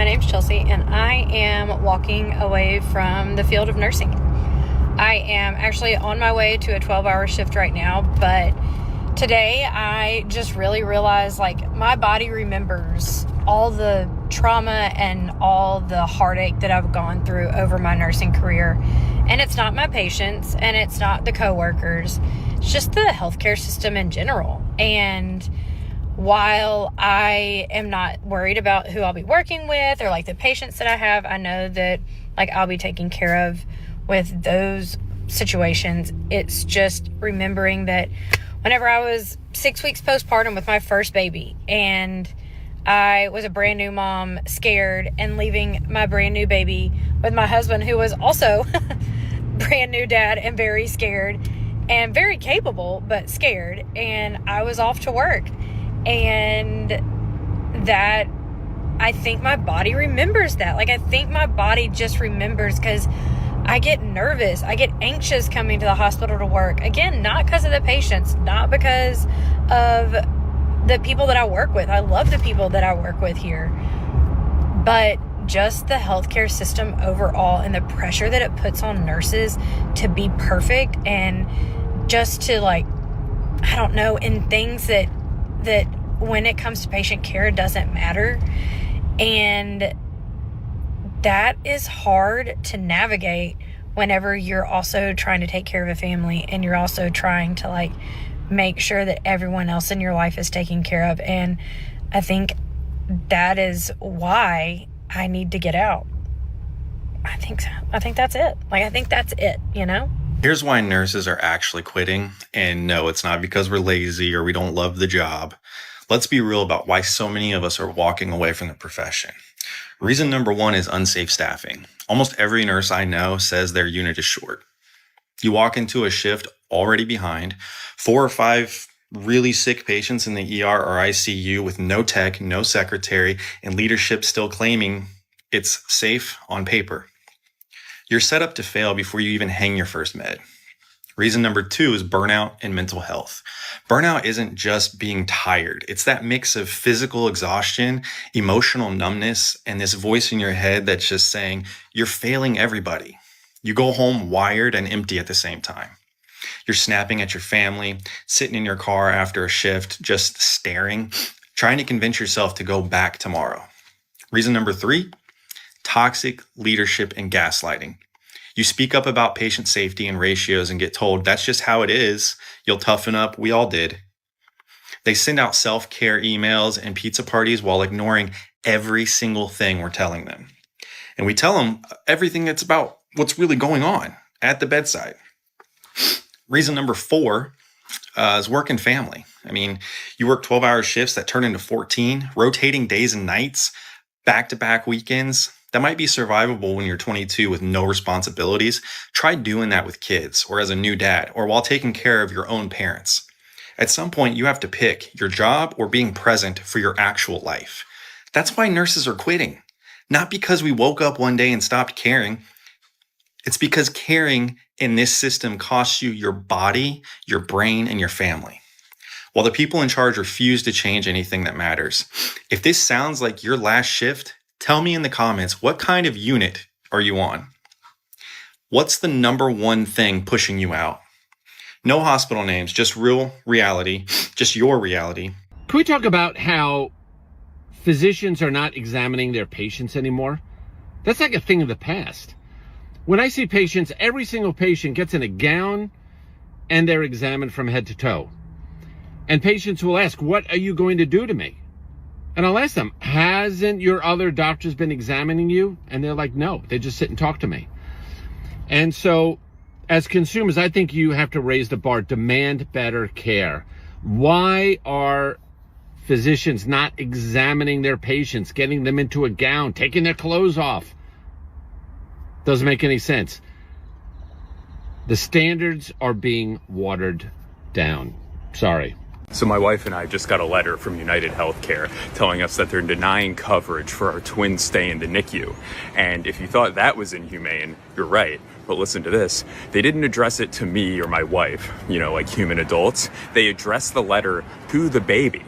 My name's Chelsea, and I am walking away from the field of nursing. I am actually on my way to a 12-hour shift right now, but today I just really realized, my body remembers all the trauma and all the heartache that I've gone through over my nursing career. And it's not my patients, and it's not the coworkers. It's just the healthcare system in general. And while I am not worried about who I'll be working with or the patients that I have, I know that I'll be taken care of with those situations. It's just remembering that whenever I was 6 weeks postpartum with my first baby, and I was a brand new mom, scared, and leaving my brand new baby with my husband, who was also brand new dad and very scared and very capable, but scared. And I was off to work. And that, I think my body remembers that. I think my body just remembers, because I get nervous. I get anxious coming to the hospital to work. Again, not because of the patients, not because of the people that I work with. I love the people that I work with here. But just the healthcare system overall, and the pressure that it puts on nurses to be perfect, and just to in things that when it comes to patient care doesn't matter. And that is hard to navigate whenever you're also trying to take care of a family, and you're also trying to make sure that everyone else in your life is taken care of. And I think that is why I need to get out. I think so. I think that's it. I think that's it, Here's why nurses are actually quitting. And no, it's not because we're lazy or we don't love the job. Let's be real about why so many of us are walking away from the profession. Reason number one is unsafe staffing. Almost every nurse I know says their unit is short. You walk into a shift already behind, 4 or 5 really sick patients in the ER or ICU with no tech, no secretary, and leadership still claiming it's safe on paper. You're set up to fail before you even hang your first med. Reason number 2 is burnout and mental health. Burnout isn't just being tired. It's that mix of physical exhaustion, emotional numbness, and this voice in your head that's just saying, you're failing everybody. You go home wired and empty at the same time. You're snapping at your family, sitting in your car after a shift, just staring, trying to convince yourself to go back tomorrow. Reason number 3, toxic leadership and gaslighting. You speak up about patient safety and ratios and get told that's just how it is. You'll toughen up. We all did. They send out self-care emails and pizza parties while ignoring every single thing we're telling them. And we tell them everything that's about what's really going on at the bedside. Reason number 4 is work and family. You work 12-hour shifts that turn into 14, rotating days and nights, back-to-back weekends. That might be survivable when you're 22 with no responsibilities. Try doing that with kids, or as a new dad, or while taking care of your own parents. At some point, you have to pick your job or being present for your actual life. That's why nurses are quitting. Not because we woke up one day and stopped caring. It's because caring in this system costs you your body, your brain, and your family. While the people in charge refuse to change anything that matters. If this sounds like your last shift, tell me in the comments, what kind of unit are you on? What's the number one thing pushing you out? No hospital names, just real reality, just your reality. Can we talk about how physicians are not examining their patients anymore? That's like a thing of the past. When I see patients, every single patient gets in a gown and they're examined from head to toe. And patients will ask, what are you going to do to me? And I'll ask them, hasn't your other doctors been examining you? And they're like, no, they just sit and talk to me. And so as consumers, I think you have to raise the bar, demand better care. Why are physicians not examining their patients, getting them into a gown, taking their clothes off? Doesn't make any sense. The standards are being watered down. Sorry. So my wife and I just got a letter from United Healthcare telling us that they're denying coverage for our twin stay in the NICU. And if you thought that was inhumane, you're right. But listen to this. They didn't address it to me or my wife, like human adults. They addressed the letter to the baby.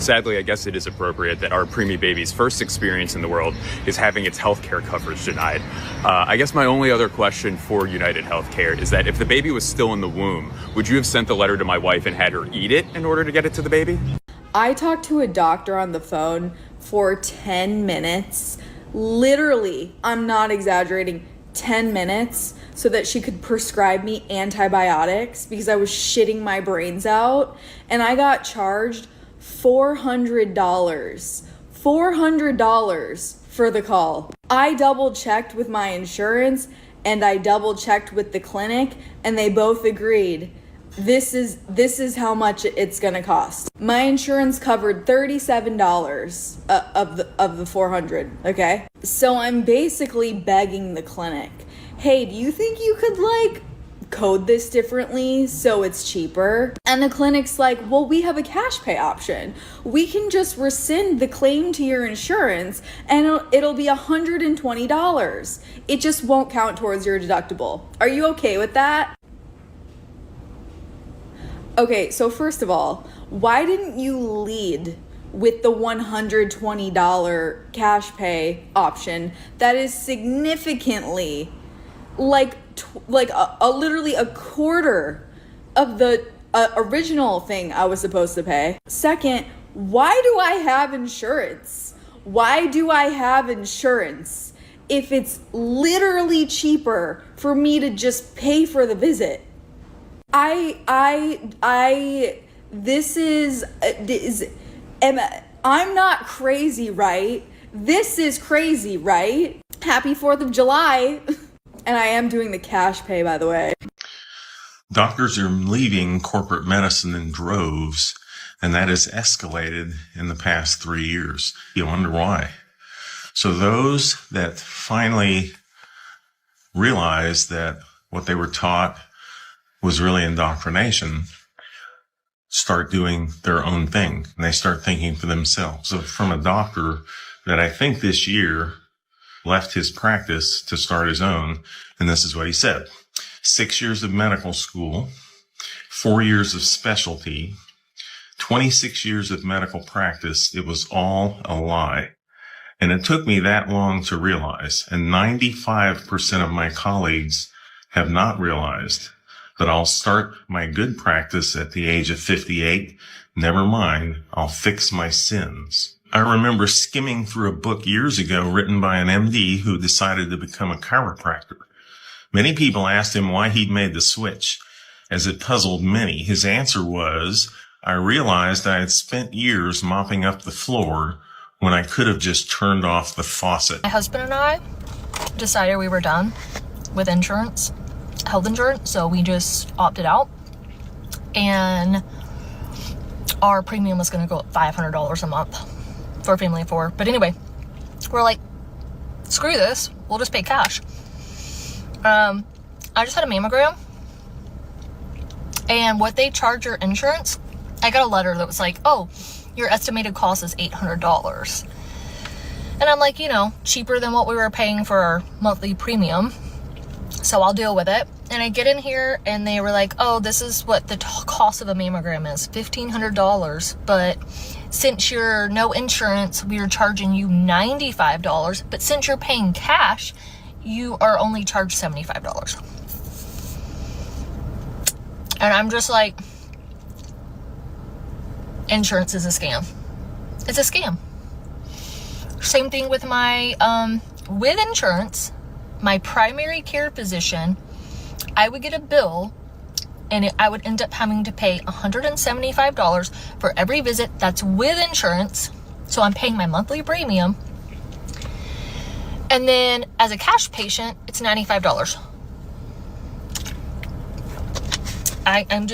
Sadly, I guess it is appropriate that our preemie baby's first experience in the world is having its healthcare coverage denied. I guess my only other question for United Healthcare is that if the baby was still in the womb, would you have sent the letter to my wife and had her eat it in order to get it to the baby? I talked to a doctor on the phone for 10 minutes. Literally, I'm not exaggerating, 10 minutes, so that she could prescribe me antibiotics because I was shitting my brains out. And I got charged $400. $400 for the call. I double checked with my insurance and I double checked with the clinic, and they both agreed this is how much it's gonna cost. My insurance covered $37 of the 400. Okay, so I'm basically begging the clinic, hey, do you think you could like code this differently so it's cheaper? And the clinic's like, well, we have a cash pay option. We can just rescind the claim to your insurance and it'll be $120. It just won't count towards your deductible. Are you okay with that? Okay, so first of all, why didn't you lead with the $120 cash pay option that is significantly literally a quarter of the original thing I was supposed to pay? Second, why do I have insurance? Why do I have insurance if it's literally cheaper for me to just pay for the visit? I'm not crazy, right? This is crazy, right? Happy 4th of July. And I am doing the cash pay, by the way. Doctors are leaving corporate medicine in droves, and that has escalated in the past 3 years. You wonder why. So those that finally realize that what they were taught was really indoctrination start doing their own thing, and they start thinking for themselves. So from a doctor that I think this year left his practice to start his own, and this is what he said: 6 years of medical school, 4 years of specialty, 26 years of medical practice. It was all a lie. And it took me that long to realize, and 95% of my colleagues have not realized, that I'll start my good practice at the age of 58. Never mind, I'll fix my sins. I remember skimming through a book years ago written by an MD who decided to become a chiropractor. Many people asked him why he'd made the switch, as it puzzled many. His answer was, I realized I had spent years mopping up the floor when I could have just turned off the faucet. My husband and I decided we were done with insurance, health insurance, so we just opted out, and our premium was going to go up $500 a month for a family of 4. But anyway, we're like, screw this, we'll just pay cash. I just had a mammogram, and what they charge your insurance, I got a letter that was like, oh, your estimated cost is $800. And I'm like, cheaper than what we were paying for our monthly premium, so I'll deal with it. And I get in here and they were like, oh, this is what the cost of a mammogram is, $1,500. But since you're no insurance, we are charging you $95. But since you're paying cash, you are only charged $75. And I'm just like, insurance is a scam. It's a scam. Same thing with my, with insurance, my primary care physician, I would get a bill and I would end up having to pay $175 for every visit that's with insurance. So I'm paying my monthly premium. And then as a cash patient, it's $95. I'm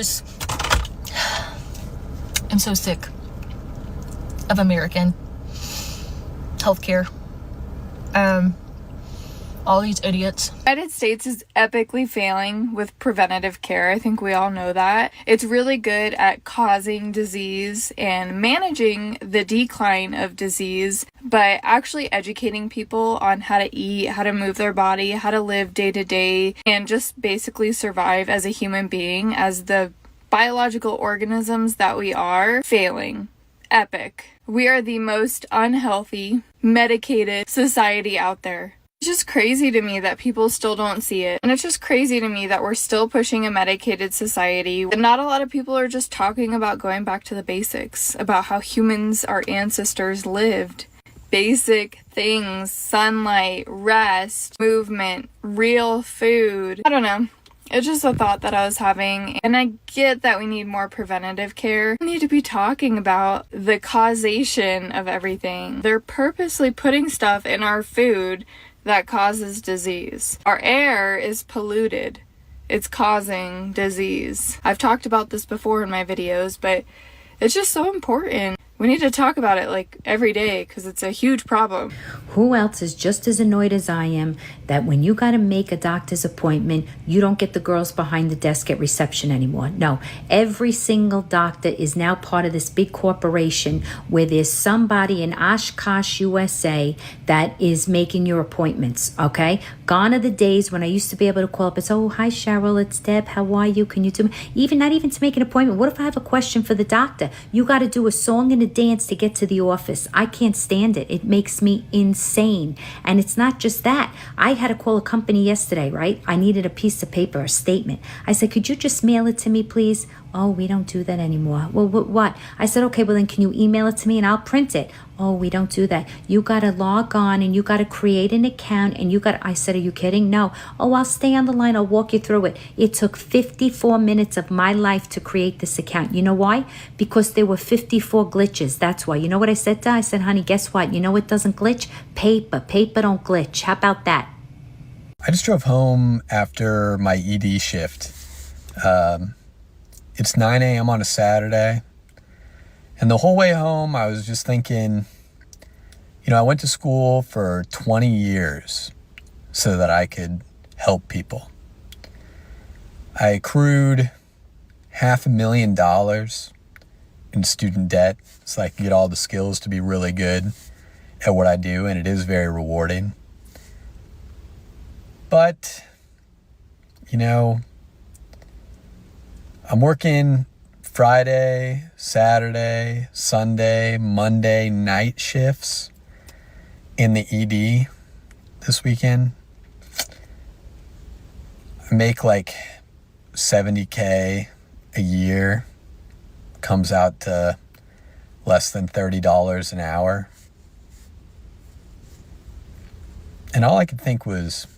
so sick of American healthcare. All these idiots. The United States is epically failing with preventative care. I think we all know that. It's really good at causing disease and managing the decline of disease, but actually educating people on how to eat, how to move their body, how to live day to day, and just basically survive as a human being, as the biological organisms that we are, failing epic. We are the most unhealthy, medicated society out there. It's just crazy to me that people still don't see it. And it's just crazy to me that we're still pushing a medicated society. And not a lot of people are just talking about going back to the basics, about how humans, our ancestors, lived. Basic things, sunlight, rest, movement, real food. I don't know. It's just a thought that I was having, and I get that we need more preventative care. We need to be talking about the causation of everything. They're purposely putting stuff in our food that causes disease. Our air is polluted. It's causing disease. I've talked about this before in my videos, but it's just so important. We need to talk about it like every day because it's a huge problem. Who else is just as annoyed as I am that when you got to make a doctor's appointment, you don't get the girls behind the desk at reception anymore? No, every single doctor is now part of this big corporation where there's somebody in Oshkosh, USA that is making your appointments, okay? Gone are the days when I used to be able to call up and say, oh, hi, Cheryl, it's Deb. How are you? Can you do not even to make an appointment? What if I have a question for the doctor? You got to do a song and a dance to get to the office. I can't stand it. It makes me insane. And it's not just that. I had to call a company yesterday, right? I needed a piece of paper, a statement. I said, could you just mail it to me, please? Oh, we don't do that anymore. Well, what? I said, okay, well then can you email it to me and I'll print it? Oh, we don't do that. You got to log on and you got to create an account and I said, are you kidding? No. Oh, I'll stay on the line. I'll walk you through it. It took 54 minutes of my life to create this account. You know why? Because there were 54 glitches. That's why. You know what I said to her? I said, honey, guess what? You know what doesn't glitch? Paper. Paper don't glitch. How about that? I just drove home after my ED shift. It's 9 a.m. on a Saturday. And the whole way home, I was just thinking, I went to school for 20 years so that I could help people. I accrued $500,000 in student debt so I could get all the skills to be really good at what I do, and it is very rewarding. But, I'm working Friday, Saturday, Sunday, Monday night shifts in the ED this weekend. I make like $70K a year. Comes out to less than $30 an hour. And all I could think was,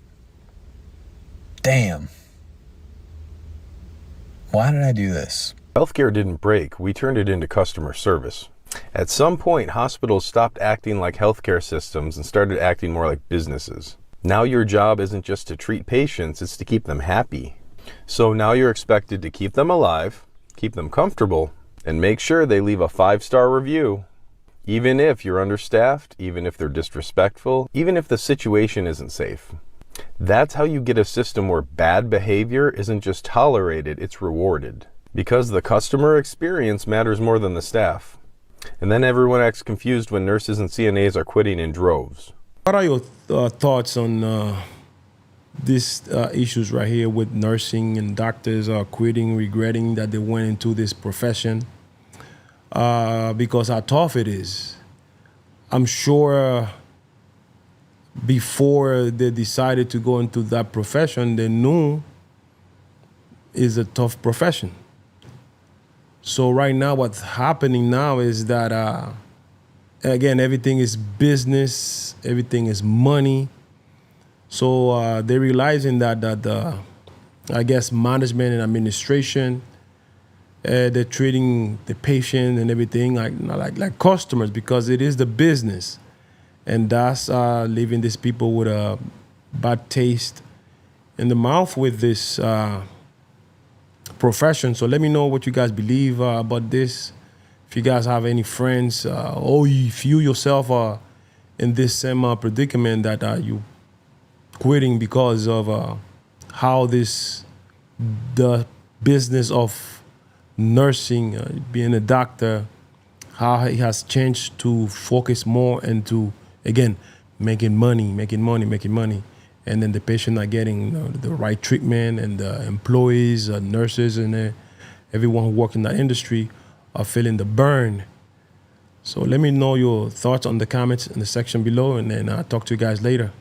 damn, why did I do this? Healthcare didn't break, we turned it into customer service. At some point, hospitals stopped acting like healthcare systems and started acting more like businesses. Now your job isn't just to treat patients, it's to keep them happy. So now you're expected to keep them alive, keep them comfortable, and make sure they leave a 5-star review. Even if you're understaffed, even if they're disrespectful, even if the situation isn't safe. That's how you get a system where bad behavior isn't just tolerated, it's rewarded. Because the customer experience matters more than the staff. And then everyone acts confused when nurses and CNAs are quitting in droves. What are your thoughts on these issues right here with nursing and doctors are quitting, regretting that they went into this profession? Because how tough it is. I'm sure before they decided to go into that profession, they knew it's a tough profession. So right now, what's happening now is that, again, everything is business, everything is money. So they're realizing that I guess management and administration, they're treating the patient and everything like customers because it is the business. And that's leaving these people with a bad taste in the mouth with this profession. So let me know what you guys believe about this. If you guys have any friends or if you yourself are in this same predicament that you quitting because of how the business of nursing, being a doctor, how it has changed to focus more into, again, making money. And then the patient not getting the right treatment, and the employees, nurses, and everyone who works in that industry are feeling the burn So let me know your thoughts on the comments in the section below, and then I'll talk to you guys later.